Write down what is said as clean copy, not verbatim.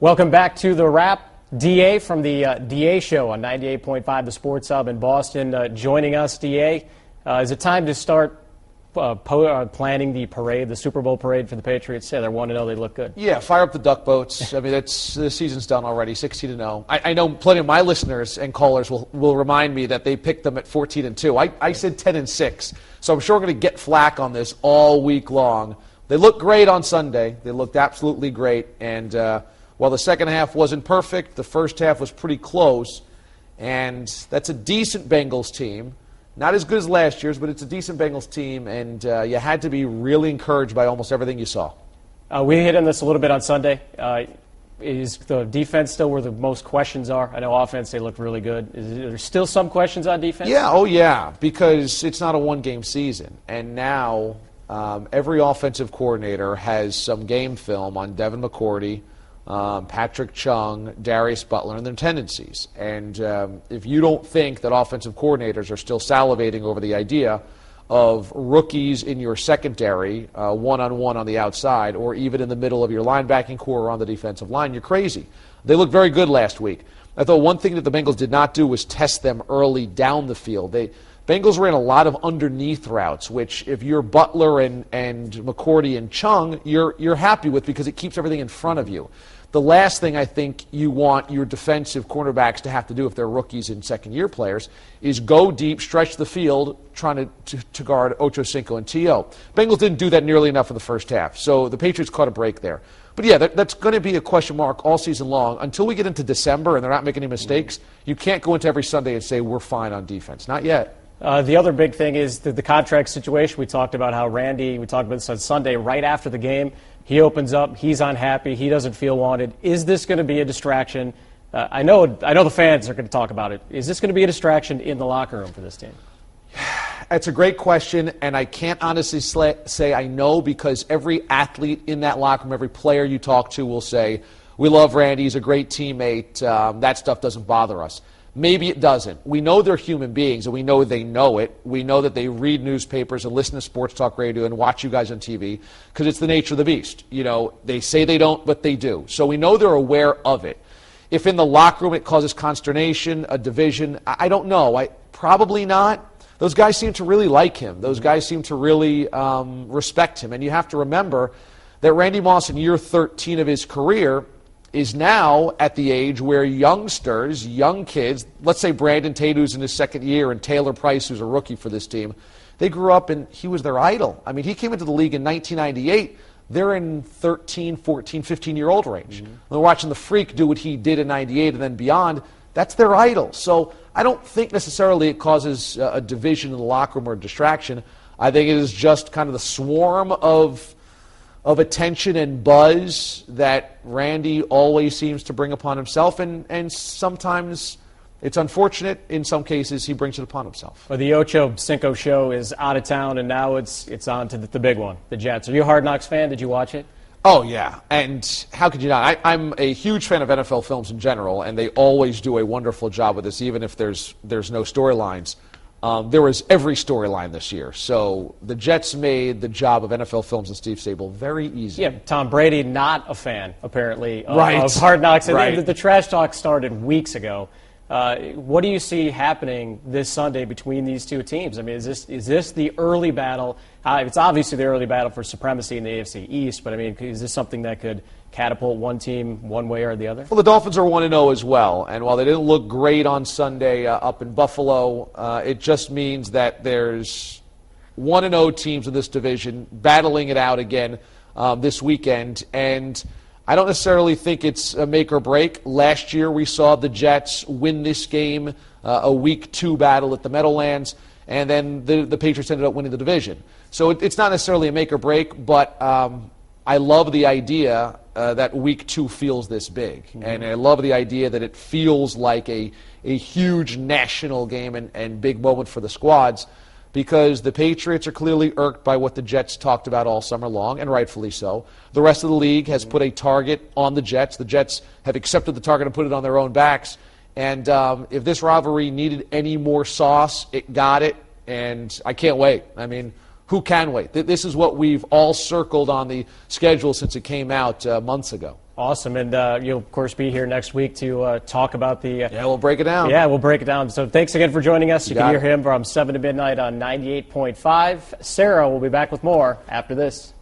Welcome back to The Wrap. DA from the DA Show on 98.5 The Sports Hub in Boston joining us. DA, is it time to start planning the parade, the Super Bowl parade for the Patriots? Yeah, they're 1-0. They look good. Yeah, fire up the duck boats. I mean, the season's done already, 16-0. I know plenty of my listeners and callers will remind me that they picked them at 14-2. I said 10-6, so I'm sure we're going to get flack on this all week long. They looked great on Sunday. They looked absolutely great, and while the second half wasn't perfect, the first half was pretty close, and that's a decent Bengals team. Not as good as last year's, but it's a decent Bengals team, and you had to be really encouraged by almost everything you saw. We hit on this a little bit on Sunday. Is the defense still where the most questions are? I know offense, they look really good. Is there still some questions on defense? Yeah, because it's not a one-game season, and now every offensive coordinator has some game film on Devin McCourty, Patrick Chung, Darius Butler, and their tendencies. And if you don't think that offensive coordinators are still salivating over the idea of rookies in your secondary, one-on-one on the outside, or even in the middle of your linebacking core or on the defensive line, you're crazy. They looked very good last week. I thought one thing that the Bengals did not do was test them early down the field. Bengals ran a lot of underneath routes, which if you're Butler and McCourty and Chung, you're happy with because it keeps everything in front of you. The last thing I think you want your defensive cornerbacks to have to do if they're rookies and second-year players is go deep, stretch the field, trying to guard Ocho Cinco and T.O. Bengals didn't do that nearly enough in the first half, so the Patriots caught a break there. But yeah, that's going to be a question mark all season long. Until we get into December and they're not making any mistakes, you can't go into every Sunday and say we're fine on defense. Not yet. The other big thing is the contract situation. We talked about how we talked about this on Sunday, right after the game. He opens up. He's unhappy. He doesn't feel wanted. Is this going to be a distraction? I know the fans are going to talk about it. Is this going to be a distraction in the locker room for this team? That's a great question, and I can't honestly say I know because every athlete in that locker room, every player you talk to will say, we love Randy. He's a great teammate. That stuff doesn't bother us. Maybe it doesn't. We know they're human beings, and we know they know it. We know that they read newspapers and listen to sports talk radio and watch you guys on TV because it's the nature of the beast. You know, they say they don't, but they do. So we know they're aware of it. If in the locker room it causes consternation, a division, I don't know. Probably not. Those guys seem to really like him. Those guys seem to really respect him. And you have to remember that Randy Moss in year 13 of his career is now at the age where youngsters, young kids, let's say Brandon Tate, who's in his second year, and Taylor Price, who's a rookie for this team, they grew up and he was their idol. I mean, he came into the league in 1998. They're in 13, 14, 15-year-old range. Mm-hmm. They're watching the Freak do what he did in 98 and then beyond. That's their idol. So I don't think necessarily it causes a division in the locker room or a distraction. I think it is just kind of the swarm of attention and buzz that Randy always seems to bring upon himself, and sometimes it's unfortunate. In some cases, he brings it upon himself. Well, the Ocho Cinco show is out of town, and now it's on to the big one, the Jets. Are you a Hard Knocks fan? Did you watch it? Oh, yeah, and how could you not? I'm a huge fan of NFL films in general, and they always do a wonderful job with this, even if there's no storylines. There was every storyline this year. So the Jets made the job of NFL Films and Steve Sabol very easy. Yeah, Tom Brady, not a fan, apparently, of right. Hard Knocks. And right. the trash talk started weeks ago. What do you see happening this Sunday between these two teams? I mean, is this the early battle? It's obviously the early battle for supremacy in the AFC East, but I mean, is this something that could catapult one team one way or the other? Well, the Dolphins are 1-0 as well, and while they didn't look great on Sunday up in Buffalo, it just means that there's 1-0 teams in this division battling it out again this weekend, and I don't necessarily think it's a make or break. Last year we saw the Jets win this game, a Week 2 battle at the Meadowlands, and then the Patriots ended up winning the division. So it's not necessarily a make or break, but I love the idea that Week 2 feels this big. Mm-hmm. And I love the idea that it feels like a huge national game and big moment for the squads, because the Patriots are clearly irked by what the Jets talked about all summer long, and rightfully so. The rest of the league has put a target on the Jets. The Jets have accepted the target and put it on their own backs. And if this rivalry needed any more sauce, it got it, and I can't wait. I mean, who can wait? This is what we've all circled on the schedule since it came out months ago. Awesome, and you'll, of course, be here next week to talk about the... Yeah, we'll break it down. Yeah, we'll break it down. So thanks again for joining us. You can got hear it. him from 7 to midnight on 98.5. Sarah will be back with more after this.